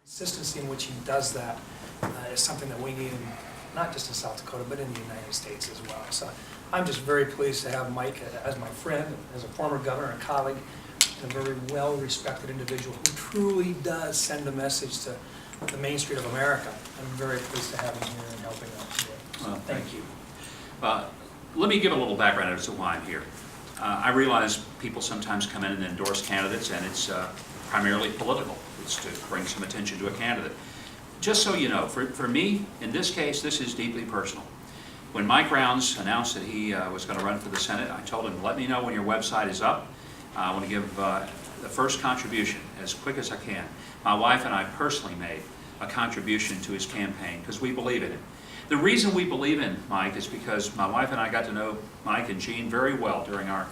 Consistency in which he does that is something that we need, not just in South Dakota, but in the United States as well. So I'm just very pleased to have Mike as my friend, as a former governor and colleague, a very well-respected individual who truly does send a message to the Main Street of America. I'm very pleased to have him here and helping out today. So Well, thank you. Let me give a little background as to why I'm here. I realize people sometimes come in and endorse candidates, and it's primarily political. It's to bring some attention to a candidate. Just so you know, for me, in this case, this is deeply personal. When Mike Rounds announced that he was going to run for the Senate, I told him, let me know when your website is up. I want to give the first contribution as quick as I can. My wife and I personally made a contribution to his campaign because we believe in it. The reason we believe in Mike is because my wife and I got to know Mike and Jean very well during our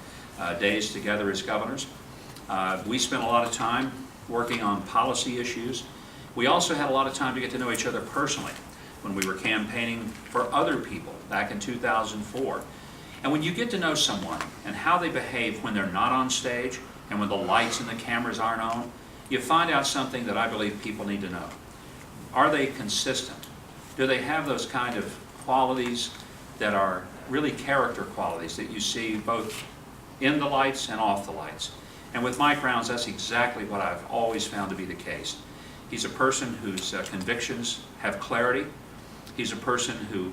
days together as governors. We spent a lot of time working on policy issues. We also had a lot of time to get to know each other personally when we were campaigning for other people back in 2004. And when you get to know someone and how they behave when they're not on stage and when the lights and the cameras aren't on, you find out something that I believe people need to know. Are they consistent? Do they have those kind of qualities that are really character qualities that you see both in the lights and off the lights? And with Mike Rounds, that's exactly what I've always found to be the case. He's a person whose convictions have clarity. He's a person who,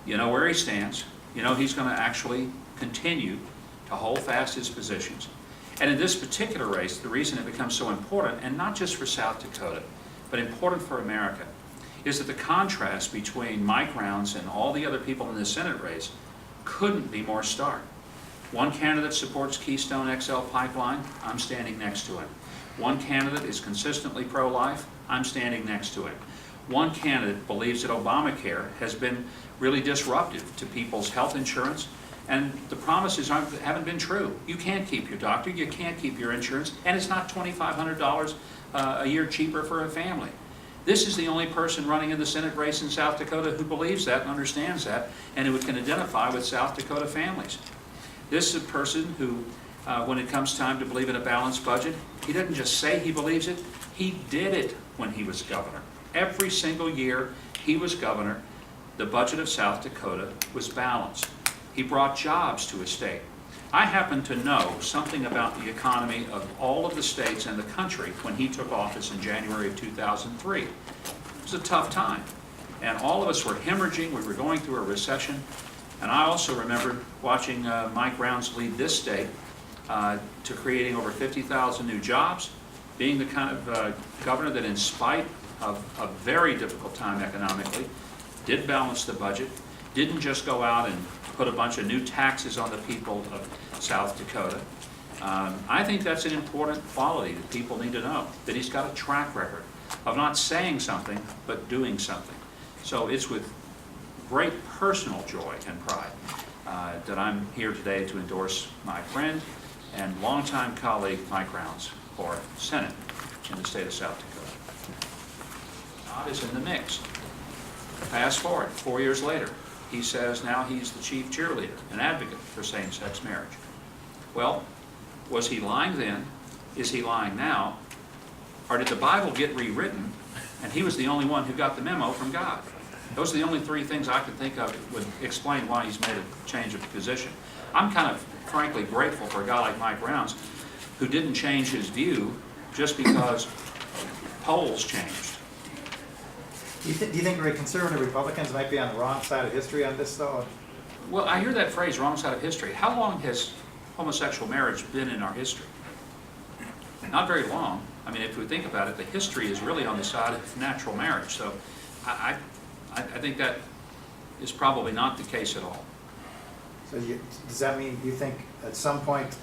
you know where he stands. You know he's going to actually continue to hold fast his positions. And in this particular race, the reason it becomes so important, and not just for South Dakota, but important for America, is that the contrast between Mike Rounds and all the other people in the Senate race couldn't be more stark. One candidate supports Keystone XL pipeline, I'm standing next to him. One candidate is consistently pro-life, I'm standing next to him. One candidate believes that Obamacare has been really disruptive to people's health insurance, and the promises haven't been true. You can't keep your doctor, you can't keep your insurance, and it's not $2,500 a year cheaper for a family. This is the only person running in the Senate race in South Dakota who believes that and understands that, and who can identify with South Dakota families. This is a person who, when it comes time to believe in a balanced budget, he doesn't just say he believes it, he did it when he was governor. Every single year he was governor, the budget of South Dakota was balanced. He brought jobs to his state. I happen to know something about the economy of all of the states and the country when he took office in January of 2003. It was a tough time, and all of us were hemorrhaging. We were going through a recession, and I also remember watching Mike Rounds lead this state to creating over 50,000 new jobs, being the kind of governor that, in spite of a very difficult time economically, did balance the budget, didn't just go out and put a bunch of new taxes on the people of South Dakota. I think that's an important quality that people need to know, that he's got a track record of not saying something, but doing something. So it's with great personal joy and pride that I'm here today to endorse my friend and longtime colleague Mike Rounds for Senate in the state of South Dakota. Todd is in the mix. Fast forward 4 years later. He says now he's the chief cheerleader, an advocate for same-sex marriage. Well, was he lying then? Is he lying now? Or did the Bible get rewritten and he was the only one who got the memo from God? Those are the only three things I could think of that would explain why he's made a change of position. I'm kind of, frankly, grateful for a guy like Mike Rounds who didn't change his view just because polls changed. Do you think very conservative Republicans might be on the wrong side of history on this, though? Well, I hear that phrase, wrong side of history. How long has homosexual marriage been in our history? Not very long. I mean, if we think about it, the history is really on the side of natural marriage. So I think that is probably not the case at all. So does that mean you think at some point,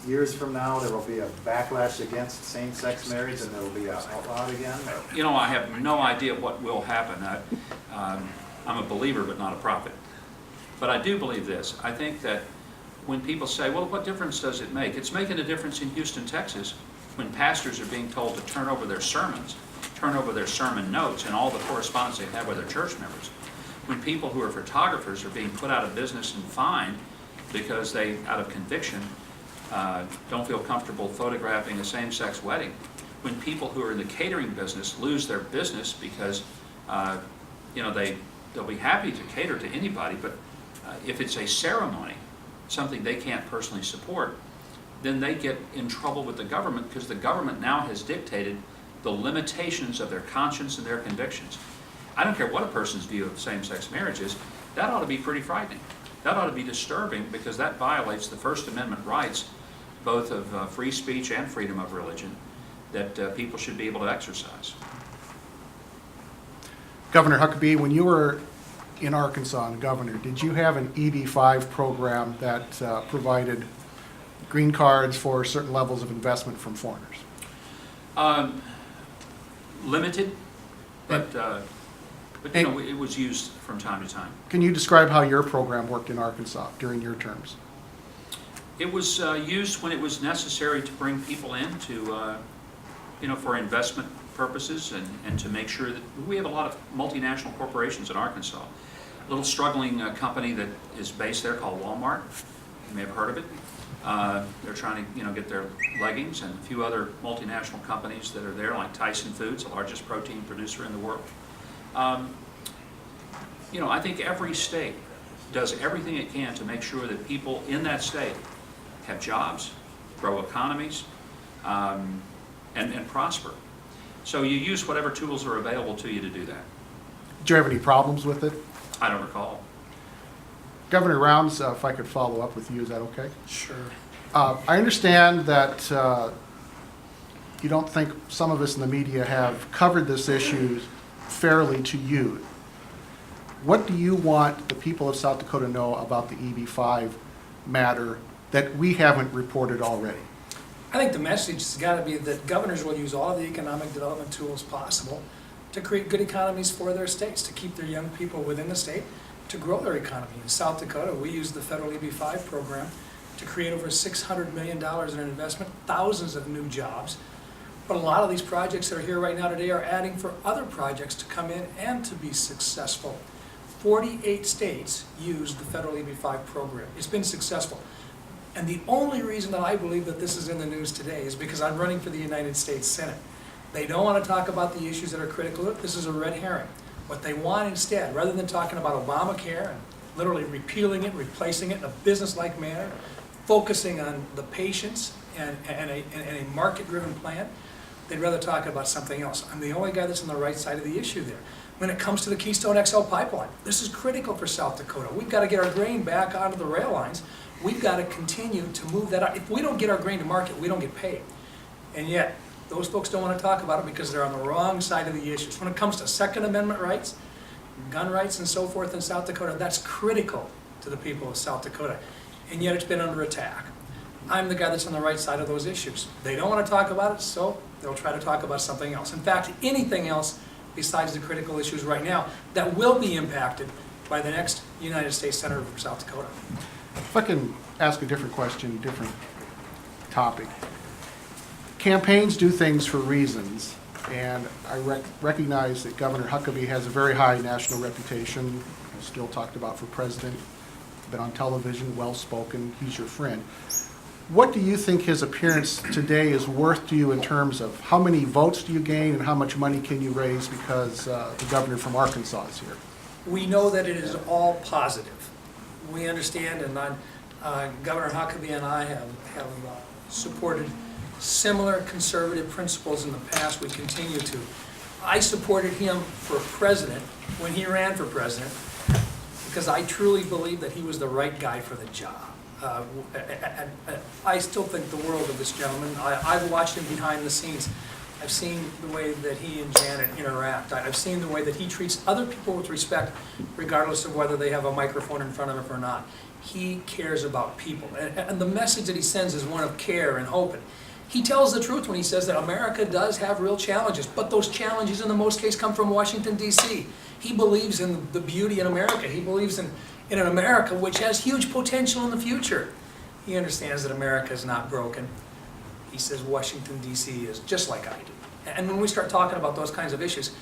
years from now, there will be a backlash against same-sex marriage and there will be outlawed again? Or? You know, I have no idea what will happen. I'm a believer but not a prophet. But I do believe this. I think that when people say, well, what difference does it make? It's making a difference in Houston, Texas, when pastors are being told to turn over their sermons, turn over their sermon notes and all the correspondence they have with their church members. When people who are photographers are being put out of business and fined because they, out of conviction, don't feel comfortable photographing a same-sex wedding. when people who are in the catering business lose their business because, they'll be happy to cater to anybody, but if it's a ceremony, something they can't personally support, then they get in trouble with the government because the government now has dictated the limitations of their conscience and their convictions. I don't care what a person's view of same-sex marriage is, that ought to be pretty frightening. That ought to be disturbing because that violates the First Amendment rights, both of free speech and freedom of religion, that people should be able to exercise. Governor Huckabee, when you were in Arkansas and governor, did you have an EB-5 program that provided green cards for certain levels of investment from foreigners? Limited, but it was used from time to time. Can you describe how your program worked in Arkansas during your terms? It was used when it was necessary to bring people in to, for investment purposes and to make sure that we have a lot of multinational corporations in Arkansas. A little struggling company that is based there called Walmart. You may have heard of it. They're trying to, get their leggings, and a few other multinational companies that are there, like Tyson Foods, the largest protein producer in the world. I think every state does everything it can to make sure that people in that state have jobs, grow economies, and prosper. So you use whatever tools are available to you to do that. Did you have any problems with it? I don't recall. Governor Rounds, if I could follow up with you, is that okay? Sure. I understand that you don't think some of us in the media have covered this issue fairly to you. What do you want the people of South Dakota to know about the EB-5 matter that we haven't reported already? I think the message has got to be that governors will use all of the economic development tools possible to create good economies for their states, to keep their young people within the state, to grow their economy. In South Dakota, we use the federal EB-5 program to create over $600 million in investment, thousands of new jobs. But a lot of these projects that are here right now today are adding for other projects to come in and to be successful. 48 states use the federal EB-5 program. It's been successful. And the only reason that I believe that this is in the news today is because I'm running for the United States Senate. They don't want to talk about the issues that are critical. This is a red herring. What they want instead, rather than talking about Obamacare and literally repealing it, replacing it in a business-like manner, focusing on the patients and a market-driven plan, they'd rather talk about something else. I'm the only guy that's on the right side of the issue there. When it comes to the Keystone XL pipeline, this is critical for South Dakota. We've got to get our grain back onto the rail lines. We've got to continue to move that out. If we don't get our grain to market, we don't get paid. And yet, those folks don't want to talk about it because they're on the wrong side of the issues. When it comes to Second Amendment rights, gun rights and so forth in South Dakota, that's critical to the people of South Dakota. And yet it's been under attack. I'm the guy that's on the right side of those issues. They don't want to talk about it, so they'll try to talk about something else. In fact, anything else besides the critical issues right now that will be impacted by the next United States Senator from South Dakota. If I can ask a different question, different topic. Campaigns do things for reasons, and I recognize that Governor Huckabee has a very high national reputation, still talked about for president, been on television, well-spoken, he's your friend. What do you think his appearance today is worth to you in terms of how many votes do you gain and how much money can you raise because the governor from Arkansas is here? We know that it is all positive. We understand, and Governor Huckabee and I have supported similar conservative principles in the past. We continue to. I supported him for president when he ran for president because I truly believe that he was the right guy for the job. I still think the world of this gentleman. I've watched him behind the scenes. I've seen the way that he and Janet interact. I've seen the way that he treats other people with respect, regardless of whether they have a microphone in front of him or not. He cares about people. And the message that he sends is one of care and hope. And he tells the truth when he says that America does have real challenges, but those challenges in the most case come from Washington, D.C. He believes in the beauty in America. He believes in an America which has huge potential in the future. He understands that America is not broken. He says Washington, D.C. is just like I do. And when we start talking about those kinds of issues,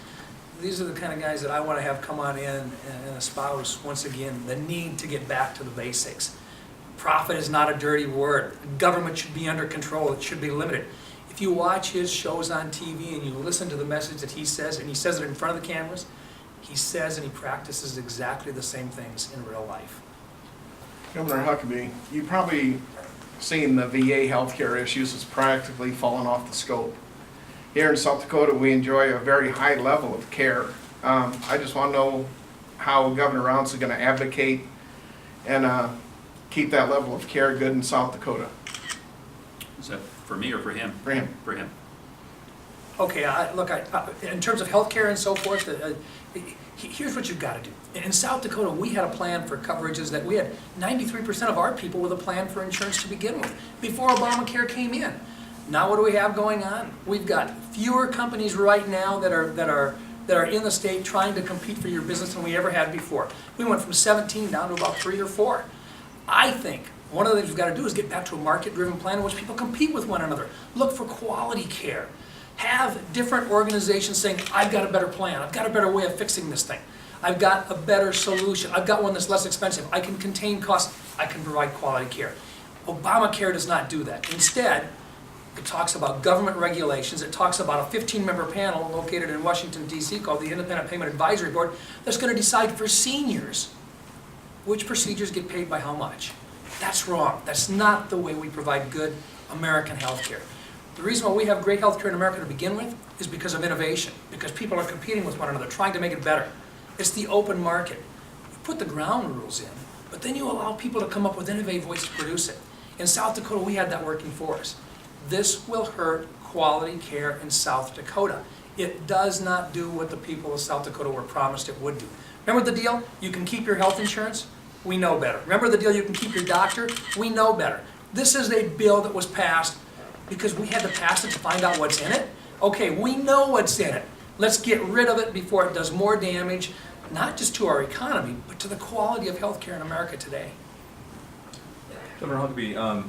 these are the kind of guys that I want to have come on in and espouse, once again, the need to get back to the basics. Profit is not a dirty word. Government should be under control. It should be limited. If you watch his shows on TV and you listen to the message that he says, and he says it in front of the cameras, he says and he practices exactly the same things in real life. Governor Huckabee, you've probably seen the VA healthcare issues has practically fallen off the scope. Here in South Dakota, we enjoy a very high level of care. I just want to know how Governor Rounce is going to advocate and keep that level of care good in South Dakota. Is that for me or for him? For him. For him. Okay, look, in terms of healthcare and so forth, here's what you've got to do. In South Dakota, we had a plan for coverages that we had 93% of our people with a plan for insurance to begin with, before Obamacare came in. Now what do we have going on? We've got fewer companies right now that are in the state trying to compete for your business than we ever had before. We went from 17 down to about 3 or 4. I think one of the things we've got to do is get back to a market-driven plan in which people compete with one another. Look for quality care. Have different organizations saying, I've got a better plan, I've got a better way of fixing this thing. I've got a better solution, I've got one that's less expensive, I can contain costs, I can provide quality care. Obamacare does not do that. Instead, it talks about government regulations, it talks about a 15-member panel located in Washington, D.C. called the Independent Payment Advisory Board that's going to decide for seniors which procedures get paid by how much. That's wrong. That's not the way we provide good American health care. The reason why we have great health care in America to begin with is because of innovation, because people are competing with one another, trying to make it better. It's the open market. You put the ground rules in, but then you allow people to come up with innovative ways to produce it. In South Dakota, we had that working for us. This will hurt quality care in South Dakota. It does not do what the people of South Dakota were promised it would do. Remember the deal? You can keep your health insurance? We know better. Remember the deal? You can keep your doctor? We know better. This is a bill that was passed because we had to pass it to find out what's in it. Okay, we know what's in it. Let's get rid of it before it does more damage, not just to our economy, but to the quality of health care in America today. Governor Huckabee,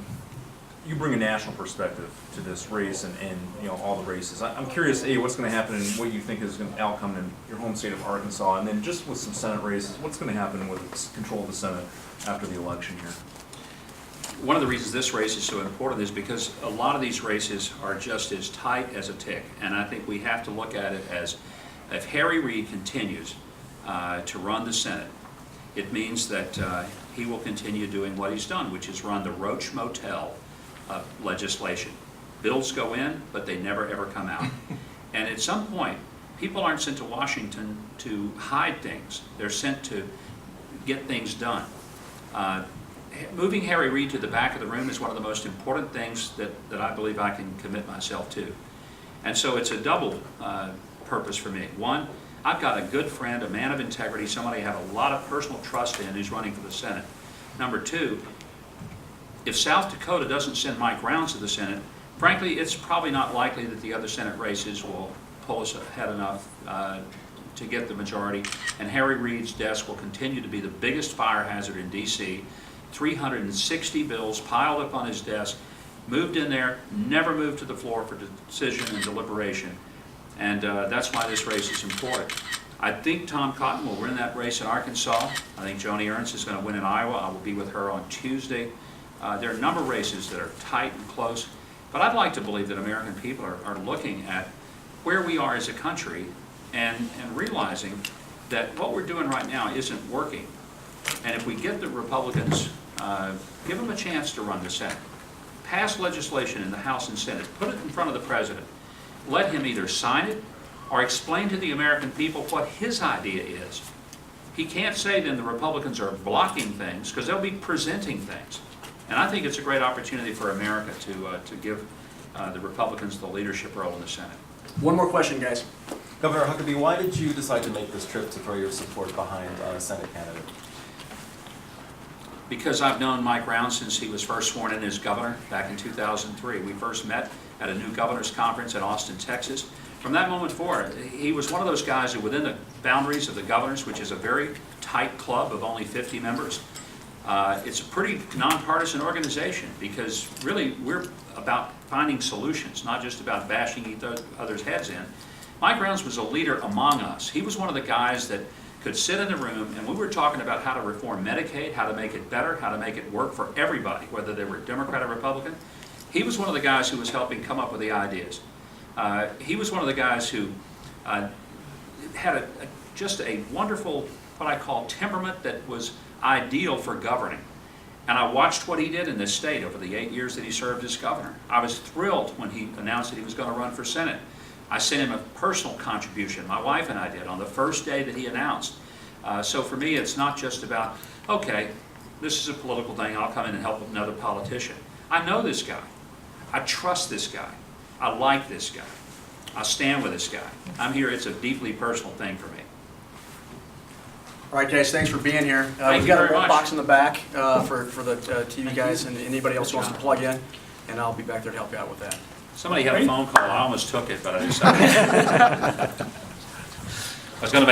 you bring a national perspective to this race and you know all the races. I'm curious, A, what's going to happen and what you think is going to outcome in your home state of Arkansas, and then just with some Senate races, what's going to happen with control of the Senate after the election here? One of the reasons this race is so important is because a lot of these races are just as tight as a tick, and I think we have to look at it as if Harry Reid continues to run the Senate, it means that he will continue doing what he's done, which is run the Roach Motel legislation. Bills go in, but they never ever come out. And at some point, people aren't sent to Washington to hide things. They're sent to get things done. Moving Harry Reid to the back of the room is one of the most important things that I believe I can commit myself to. And so it's a double purpose for me. One, I've got a good friend, a man of integrity, somebody I have a lot of personal trust in who's running for the Senate. Number two, if South Dakota doesn't send Mike Rounce to the Senate, frankly, it's probably not likely that the other Senate races will pull us ahead enough to get the majority. And Harry Reid's desk will continue to be the biggest fire hazard in D.C. 360 bills piled up on his desk, moved in there, never moved to the floor for decision and deliberation. And that's why this race is important. I think Tom Cotton will win that race in Arkansas. I think Joni Ernst is going to win in Iowa. I will be with her on Tuesday. There are a number of races that are tight and close, but I'd like to believe that American people are looking at where we are as a country and realizing that what we're doing right now isn't working. And if we get the Republicans, give them a chance to run the Senate, pass legislation in the House and Senate, put it in front of the President, let him either sign it or explain to the American people what his idea is. He can't say then the Republicans are blocking things, because they'll be presenting things. And I think it's a great opportunity for America to give the Republicans the leadership role in the Senate. One more question, guys. Governor Huckabee, why did you decide to make this trip to throw your support behind a Senate candidate? Because I've known Mike Rounce since he was first sworn in as governor back in 2003. We first met at a new governor's conference in Austin, Texas. From that moment forward, he was one of those guys who, within the boundaries of the governors, which is a very tight club of only 50 members, it's a pretty nonpartisan organization, because really we're about finding solutions, not just about bashing each other's heads in. Mike Rounce was a leader among us. He was one of the guys that could sit in the room, and we were talking about how to reform Medicaid, how to make it better, how to make it work for everybody, whether they were Democrat or Republican. He was one of the guys who was helping come up with the ideas. He was one of the guys who had just a wonderful, what I call temperament that was ideal for governing. And I watched what he did in this state over the 8 years that he served as governor. I was thrilled when he announced that he was going to run for Senate. I sent him a personal contribution, my wife and I did, on the first day that he announced. So for me, it's not just about, okay, this is a political thing, I'll come in and help another politician. I know this guy. I trust this guy. I like this guy. I stand with this guy. I'm here, it's a deeply personal thing for me. All right, guys, thanks for being here. Thank We've you got a very much. box in the back for the TV guys and anybody else who wants to plug in, and I'll be back there to help you out with that. Somebody had a phone call, I almost took it, but I decided. I was going to make